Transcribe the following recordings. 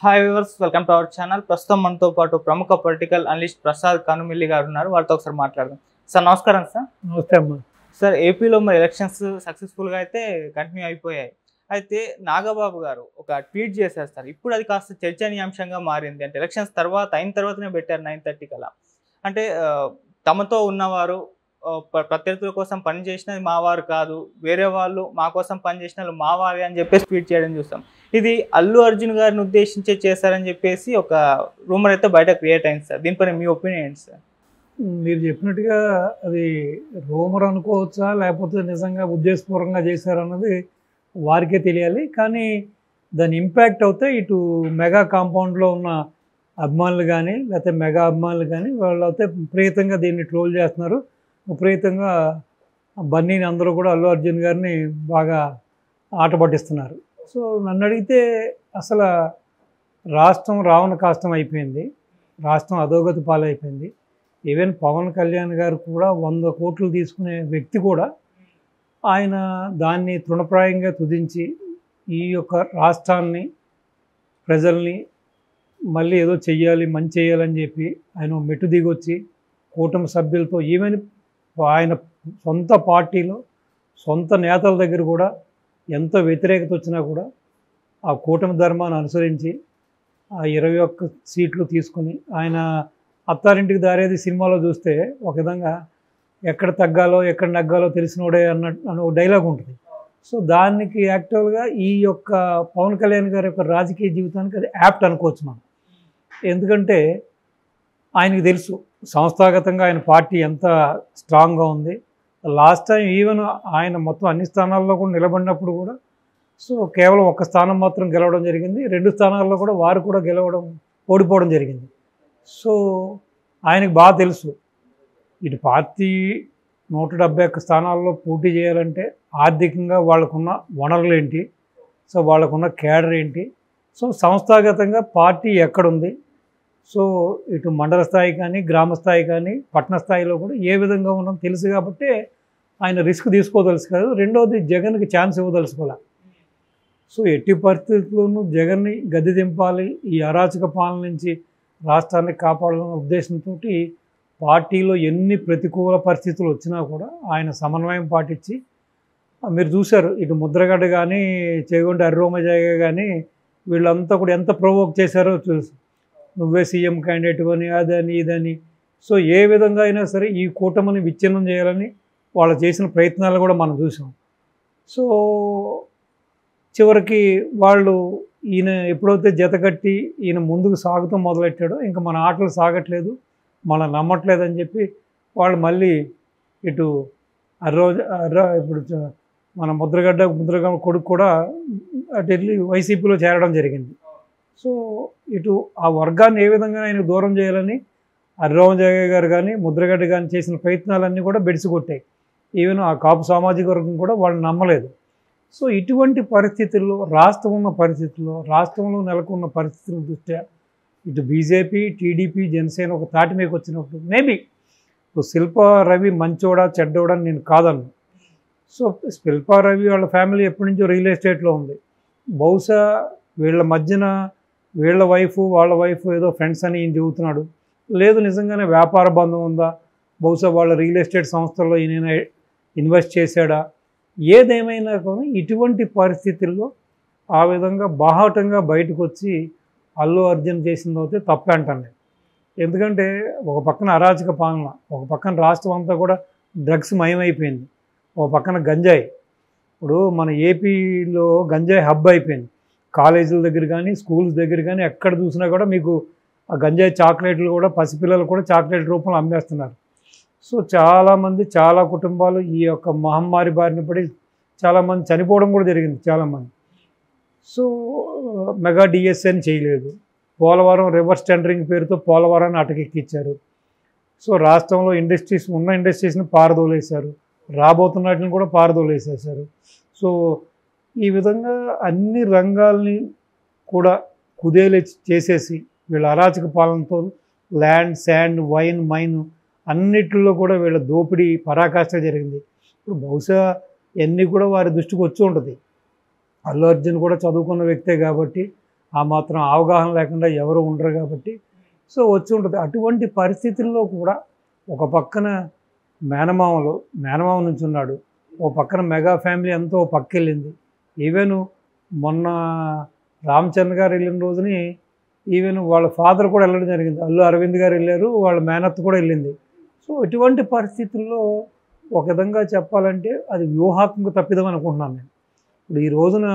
Hi viewers, welcome to our channel. ప్రస్తుతం మనతో పాటు ప్రముఖ పొలిటికల్ అనలిస్ట్ ప్రసాద్ కనుమిల్లి గారు ఉన్నారు. వారితో ఒకసారి మాట్లాడదాం. సార్ నమస్కారం. సార్ నమస్తే అమ్మా. సార్ ఏపీలో మరి ఎలక్షన్స్ సక్సెస్ఫుల్గా అయితే కంటిన్యూ అయిపోయాయి. అయితే నాగబాబు గారు ఒక ట్వీట్ చేసేస్తారు. ఇప్పుడు అది కాస్త చర్చనీయాంశంగా మారింది. అంటే ఎలక్షన్స్ అయిన తర్వాతనే పెట్టారు 9:30 కల్లా. అంటే తమతో ఉన్నవారు ప్రత్యర్థుల కోసం పనిచేసినది మా వారు కాదు, వేరే వాళ్ళు మా కోసం పనిచేసిన వాళ్ళు మా వారే అని చెప్పేసి ట్వీట్ చేయడం చూస్తాం. ఇది అల్లు అర్జున్ గారిని ఉద్దేశించే చేశారని చెప్పేసి ఒక రూమర్ అయితే బయట క్రియేట్ అయింది సార్. దీనిపైన మీ ఒపీనియన్ ఏంటి సార్? మీరు చెప్పినట్టుగా అది రూమర్ అనుకోవచ్చా, లేకపోతే నిజంగా ఉద్దేశపూర్వకంగా చేశారన్నది వారికే తెలియాలి. కానీ దాని ఇంపాక్ట్ అవుతే ఇటు మెగా కాంపౌండ్లో ఉన్న అభిమానులు కానీ, లేకపోతే మెగా అభిమానులు కానీ వాళ్ళు అయితే విపరీతంగా దీన్ని ట్రోల్ చేస్తున్నారు. విపరీతంగా బన్నీని అందరూ కూడా అల్లు అర్జున్ గారిని బాగా ఆట పట్టిస్తున్నారు. సో నన్ను అడిగితే అసలు రాష్ట్రం రావణ కాష్టం అయిపోయింది, రాష్ట్రం అధోగతి పాలైపోయింది. ఈవెన్ పవన్ కళ్యాణ్ గారు కూడా 100 కోట్లు తీసుకునే వ్యక్తి కూడా ఆయన దాన్ని తృణప్రాయంగా తుదించి ఈ యొక్క రాష్ట్రాన్ని, ప్రజల్ని మళ్ళీ ఏదో చెయ్యాలి, మంచి చేయాలని చెప్పి ఆయన మెట్టు దిగొచ్చి కూటమి సభ్యులతో ఈవెన్ ఆయన సొంత పార్టీలో సొంత నేతల దగ్గర కూడా ఎంత వ్యతిరేకత వచ్చినా కూడా ఆ కూటమి ధర్మాన్ని అనుసరించి ఆ 21 సీట్లు తీసుకుని ఆయన అత్తారింటికి దారేది సినిమాలో చూస్తే ఒక విధంగా ఎక్కడ తగ్గాలో ఎక్కడ నగ్గాలో తెలిసినోడే అన్న ఒక డైలాగ్ ఉంటుంది. సో దానికి యాక్చువల్గా ఈ యొక్క పవన్ కళ్యాణ్ గారి యొక్క రాజకీయ జీవితానికి అది యాప్ట్ అనుకోవచ్చు మనం. ఎందుకంటే ఆయనకి తెలుసు సంస్థాగతంగా ఆయన పార్టీ ఎంత స్ట్రాంగ్గా ఉంది. లాస్ట్ టైం ఈవెన్ ఆయన మొత్తం అన్ని స్థానాల్లో కూడా నిలబడినప్పుడు కూడా సో కేవలం 1 స్థానం మాత్రం గెలవడం జరిగింది. 2 స్థానాల్లో కూడా వారు కూడా ఓడిపోవడం జరిగింది. సో ఆయనకు బాగా తెలుసు ఇటు పార్టీ 171 స్థానాల్లో పోటీ చేయాలంటే ఆర్థికంగా వాళ్ళకున్న వనరులు ఏంటి, సో వాళ్ళకున్న క్యాడర్ ఏంటి, సో సంస్థాగతంగా పార్టీ ఎక్కడుంది, సో ఇటు మండల స్థాయి కానీ, గ్రామ స్థాయి కానీ, పట్టణ స్థాయిలో కూడా ఏ విధంగా ఉన్నదో తెలుసు కాబట్టి ఆయన రిస్క్ తీసుకోదలుసు కాదు. రెండవది జగన్కి ఛాన్స్ ఇవ్వదలుచుకోలే. సో ఎట్టి పరిస్థితుల్లోనూ జగన్ని గద్దె దింపాలి, ఈ అరాచక పాలన నుంచి రాష్ట్రాన్ని కాపాడాలనే ఉద్దేశంతో పార్టీలో ఎన్ని ప్రతికూల పరిస్థితులు వచ్చినా కూడా ఆయన సమన్వయం పాటించి మీరు చూశారు ఇటు ముద్రగడ్డ కానీ, చేగొండ హరిరోమజయ్య కానీ వీళ్ళంతా కూడా ఎంత ప్రొవోక్ చేశారో చూసి నువ్వే సీఎం క్యాండిడేట్ అని అదని ఇదని. సో ఏ విధంగా అయినా సరే ఈ కూటమిని విచ్ఛిన్నం చేయాలని వాళ్ళు చేసిన ప్రయత్నాలు కూడా మనం చూసాం. సో చివరికి వాళ్ళు ఈయన ఎప్పుడైతే జతకట్టి ఈయన ముందుకు సాగుతూ మొదలెట్టాడో ఇంకా మన ఆటలు సాగట్లేదు, మనం నమ్మట్లేదు అని చెప్పి వాళ్ళు మళ్ళీ ఇటు ఇప్పుడు మన ముద్రగడ్డ కొడుకు కూడా అటు వెళ్ళి వైసీపీలో చేరడం జరిగింది. సో ఇటు ఆ వర్గాన్ని ఏ విధంగా ఆయన దూరం చేయాలని హరిరామజయ్య గారు కానీ, ముద్రగడ్డ కానీ చేసిన ప్రయత్నాలన్నీ కూడా బెడిసికొట్టాయి. ఈవెన్ ఆ కాపు సామాజిక వర్గం కూడా వాళ్ళు నమ్మలేదు. సో ఇటువంటి పరిస్థితుల్లో రాష్ట్రంలో నెలకొన్న పరిస్థితుల దృష్ట్యా ఇటు బీజేపీ, టీడీపీ, జనసేన ఒక తాటి మీకు వచ్చినప్పుడు మేబీ శిల్పా రవి మంచోడా చెడ్డోడా నేను కాదన్ను. సో శిల్పా రవి వాళ్ళ ఫ్యామిలీ ఎప్పటి నుంచో రియల్ ఎస్టేట్లో ఉంది. బహుశా వీళ్ళ మధ్యన వీళ్ళ వైఫ్ వాళ్ళ వైఫ్ ఏదో ఫ్రెండ్స్ అని ఈయన చెబుతున్నాడు. లేదు నిజంగానే వ్యాపార బంధం ఉందా, బహుశా వాళ్ళ రియల్ ఎస్టేట్ సంస్థల్లో ఈయన ఇన్వెస్ట్ చేశాడా, ఏదేమైనా కానీ ఇటువంటి పరిస్థితుల్లో ఆ విధంగా బాహాటంగా బయటకు వచ్చి అల్లు అర్జున్ చేసింది అయితే తప్పే అంటాను నేను. ఎందుకంటే ఒక పక్కన అరాచక పాలన, ఒక పక్కన రాష్ట్రం అంతా కూడా డ్రగ్స్ మయమైపోయింది, ఒక పక్కన గంజాయి. ఇప్పుడు మన ఏపీలో గంజాయి హబ్ అయిపోయింది. కాలేజీల దగ్గర కానీ, స్కూల్స్ దగ్గర కానీ ఎక్కడ చూసినా కూడా మీకు ఆ గంజాయి చాక్లెట్లు కూడా పసిపిల్లలు కూడా చాక్లెట్ రూపంలో అమ్మేస్తున్నారు. సో చాలామంది, చాలా కుటుంబాలు ఈ యొక్క మహమ్మారి బారిన పడి చాలామంది చనిపోవడం కూడా జరిగింది చాలామంది. సో మెగా డిఎస్ఎన్ చేయలేదు, పోలవరం రివర్స్ టెండరింగ్ పేరుతో పోలవరాన్ని అటకెక్కించారు. సో రాష్ట్రంలో ఉన్న ఇండస్ట్రీస్ని పారదోలేశారు, రాబోతున్నట్లని కూడా పారదోలేసేశారు. సో ఈ విధంగా అన్ని రంగాల్ని కూడా కుదేలు చేసేసి వీళ్ళ అరాచక పాలనతో ల్యాండ్, శాండ్, వైన్, మైన్ అన్నిటిలో కూడా వీళ్ళ దోపిడీ పరాకాష్ట జరిగింది. ఇప్పుడు బహుశా ఇవన్నీ కూడా వారి దృష్టికి వచ్చి ఉంటుంది. అల్లు అర్జున్ కూడా చదువుకున్న వ్యక్తే కాబట్టి ఆ మాత్రం అవగాహన లేకుండా ఎవరు ఉండరు కాబట్టి సో వచ్చి ఉంటుంది. అటువంటి పరిస్థితుల్లో కూడా ఒక పక్కన మేనమామ నుంచి ఉన్నాడు, ఓ పక్కన మెగా ఫ్యామిలీ అంతా ఓ పక్క వెళ్ళింది. ఈవెన్ మొన్న రామ్ చరణ్ గారు వెళ్ళిన రోజుని ఈవెన్ వాళ్ళ ఫాదర్ కూడా వెళ్ళడం జరిగింది, అల్లు అరవింద్ గారు వెళ్ళారు, వాళ్ళ మేనత్త కూడా వెళ్ళింది. సో ఇటువంటి పరిస్థితుల్లో ఒక విధంగా చెప్పాలంటే అది వ్యూహాత్మక తప్పిదం అనుకుంటున్నాను నేను. ఇప్పుడు ఈ రోజున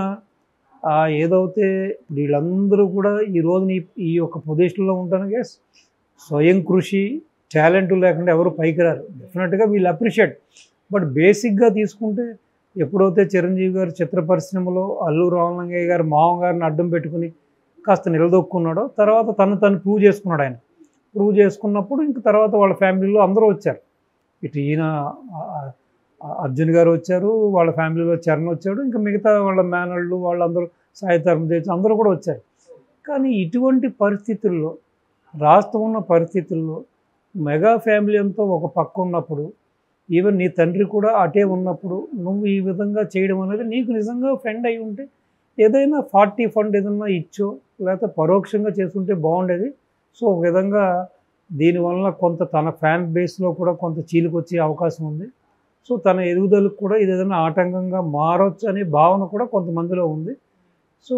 ఏదైతే ఇప్పుడు వీళ్ళందరూ కూడా ఈ రోజున ఈ యొక్క పొజిషన్లో ఉండడానికి స్వయం కృషి టాలెంట్ లేకుండా ఎవరు పైకి రారు. డెఫినెట్గా వీళ్ళు అప్రిషియేట్. బట్ బేసిక్గా తీసుకుంటే ఎప్పుడైతే చిరంజీవి గారు చిత్ర పరిశ్రమలో అల్లు రామలింగయ్య గారు మామగారిని అడ్డం పెట్టుకుని కాస్త నిలదొక్కున్నాడో తర్వాత తను ప్రూవ్ చేసుకున్నాడు. ఆయన ప్రూవ్ చేసుకున్నప్పుడు ఇంక తర్వాత వాళ్ళ ఫ్యామిలీలో అందరూ వచ్చారు. ఇటు ఈయన అర్జున్ గారు వచ్చారు, వాళ్ళ ఫ్యామిలీలో చరణ్ వచ్చాడు, ఇంకా మిగతా వాళ్ళ మేనళ్ళు వాళ్ళందరూ సాయి తరుణ్ తేజ్ అందరూ కూడా వచ్చారు. కానీ ఇటువంటి పరిస్థితుల్లో రాష్ట్రం ఉన్న పరిస్థితుల్లో మెగా ఫ్యామిలీ అంతా ఒక పక్క ఉన్నప్పుడు ఈవెన్ నీ తండ్రి కూడా అటే ఉన్నప్పుడు నువ్వు ఈ విధంగా చేయడం అనేది నీకు నిజంగా ఫ్రెండ్ అయి ఉంటే ఏదైనా 40 ఫండ్ ఏదన్నా ఇచ్చో లేకపోతే పరోక్షంగా చేసుకుంటే బాగుండేది. సో ఒక విధంగా దీనివల్ల కొంత తన ఫ్యాన్ బేస్లో కూడా కొంత చీలికొచ్చే అవకాశం ఉంది. సో తన ఎదుగుదలకు కూడా ఇది ఏదైనా ఆటంకంగా మారవచ్చు అనే భావన కూడా కొంతమందిలో ఉంది. సో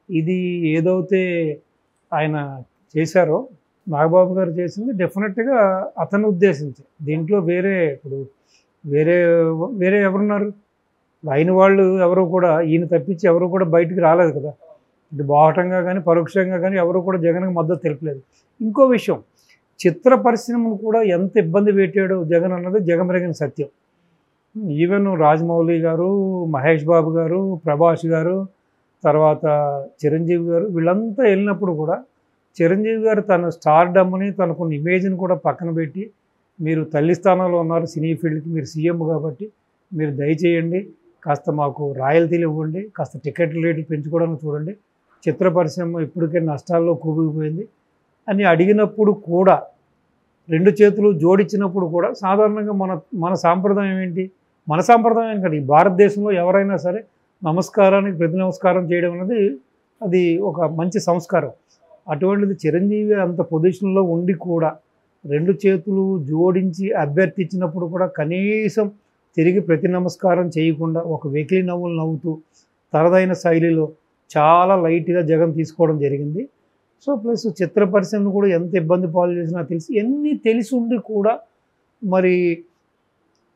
ఇది ఏదైతే ఆయన చేశారో నాగబాబు గారు చేసింది డెఫినెట్గా అతను ఉద్దేశించి, దీంట్లో వేరే ఎవరున్నారు? అయిన వాళ్ళు ఎవరు కూడా ఈయన తప్పించి ఎవరు కూడా బయటికి రాలేదు కదా. ఇది బాహటంగా కానీ పరోక్షంగా కానీ ఎవరు కూడా జగన్కి మద్దతు తెలిపలేదు. ఇంకో విషయం, చిత్ర పరిశ్రమను కూడా ఎంత ఇబ్బంది పెట్టాడో జగన్ అన్నది జగమెరిగిన సత్యం. ఈవెన్ రాజమౌళి గారు, మహేష్ బాబు గారు, ప్రభాస్ గారు, తర్వాత చిరంజీవి గారు వీళ్ళంతా వెళ్ళినప్పుడు కూడా చిరంజీవి గారు తన స్టార్డమ్ని తనకున్న ఇమేజ్ని కూడా పక్కన పెట్టి, మీరు తల్లి స్థానంలో ఉన్నారు సినీ ఫీల్డ్కి, మీరు సీఎం కాబట్టి మీరు దయచేయండి, కాస్త మాకు రాయల్టీలు ఇవ్వండి, కాస్త టికెట్ల రేట్లు పెంచుకోవడానికి చూడండి, చిత్ర పరిశ్రమ ఇప్పటికే నష్టాల్లో కూరుకుపోయింది అని అడిగినప్పుడు కూడా, రెండు చేతులు జోడించినప్పుడు కూడా సాధారణంగా మన సాంప్రదాయం ఏంటి? మన సాంప్రదాయం కాదు, ఈ భారతదేశంలో ఎవరైనా సరే నమస్కారానికి ప్రతి నమస్కారం చేయడం అనేది అది ఒక మంచి సంస్కారం. అటువంటిది చిరంజీవి అంత పొజిషన్లో ఉండి కూడా రెండు చేతులు జోడించి అభ్యర్థించినప్పుడు కూడా కనీసం తిరిగి ప్రతి నమస్కారం చేయకుండా ఒక వెకిలి నవ్వులు నవ్వుతూ తరదైన శైలిలో చాలా లైట్గా జగన్ తీసుకోవడం జరిగింది. సో ప్లస్ చిత్ర పరిశ్రమను కూడా ఎంత ఇబ్బంది పాలు చేసినా ఎన్ని తెలిసి ఉండి కూడా మరి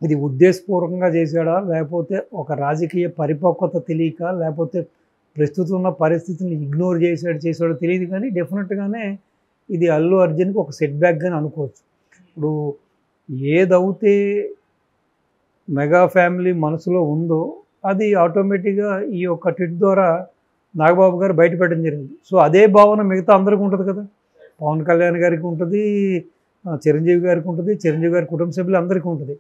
ఇది ఉద్దేశపూర్వకంగా చేశాడా, లేకపోతే ఒక రాజకీయ పరిపక్వత తెలియక, లేకపోతే ప్రస్తుతం ఉన్న పరిస్థితులను ఇగ్నోర్ చేసాడో తెలియదు. కానీ డెఫినెట్గానే ఇది అల్లు అర్జున్కి ఒక సెట్ బ్యాక్గానే అనుకోవచ్చు. ఇప్పుడు ఏదైతే మెగా ఫ్యామిలీ మనసులో ఉందో అది ఆటోమేటిక్గా ఈ యొక్క ట్వీట్ ద్వారా నాగబాబు గారు బయటపెట్టడం జరిగింది. సో అదే భావన మిగతా అందరికీ ఉంటుంది కదా. పవన్ కళ్యాణ్ గారికి ఉంటుంది, చిరంజీవి గారికి ఉంటుంది, చిరంజీవి గారి కుటుంబ సభ్యులు అందరికీ ఉంటుంది.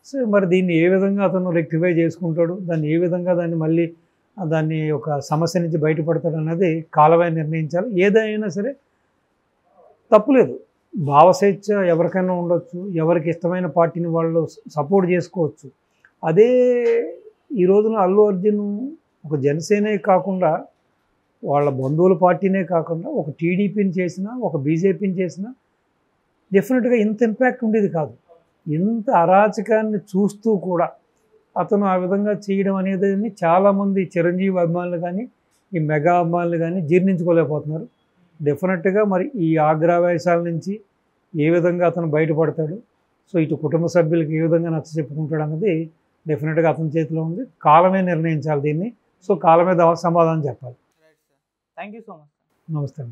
సో మరి దీన్ని ఏ విధంగా అతను రెక్టిఫై చేసుకుంటాడు, దాన్ని ఏ విధంగా దాన్ని ఒక సమస్య నుంచి బయటపడతాడు అన్నది కాలమే నిర్ణయించాలి. ఏదైనా సరే తప్పులేదు, భావస్వేచ్ఛ ఎవరికైనా ఉండొచ్చు, ఎవరికి ఇష్టమైన పార్టీని వాళ్ళు సపోర్ట్ చేసుకోవచ్చు. అదే ఈ రోజున అల్లు అర్జున్ ఒక జనసేనే కాకుండా వాళ్ళ బంధువుల పార్టీనే కాకుండా ఒక టీడీపీని చేసినా ఒక బీజేపీని చేసినా డెఫినెట్గా ఇంత ఇంపాక్ట్ ఉండేది కాదు. ఇంత అరాచకాన్ని చూస్తూ కూడా అతను ఆ విధంగా చేయడం అనేది చాలామంది చిరంజీవి అభిమానులు కానీ ఈ మెగా అభిమానులు కానీ జీర్ణించుకోలేకపోతున్నారు. డెఫినెట్గా మరి ఈ ఆగ్రావేశాల నుంచి ఏ విధంగా అతను బయటపడతాడు, సో ఇటు కుటుంబ సభ్యులకు ఏ విధంగా నచ్చ చెప్పుకుంటాడు అన్నది డెఫినెట్గా అతని చేతిలో ఉంది. కాలమే నిర్ణయించాలి దీన్ని. సో కాలమే సమాధానం చెప్పాలి. Thank you so much. నమస్తే.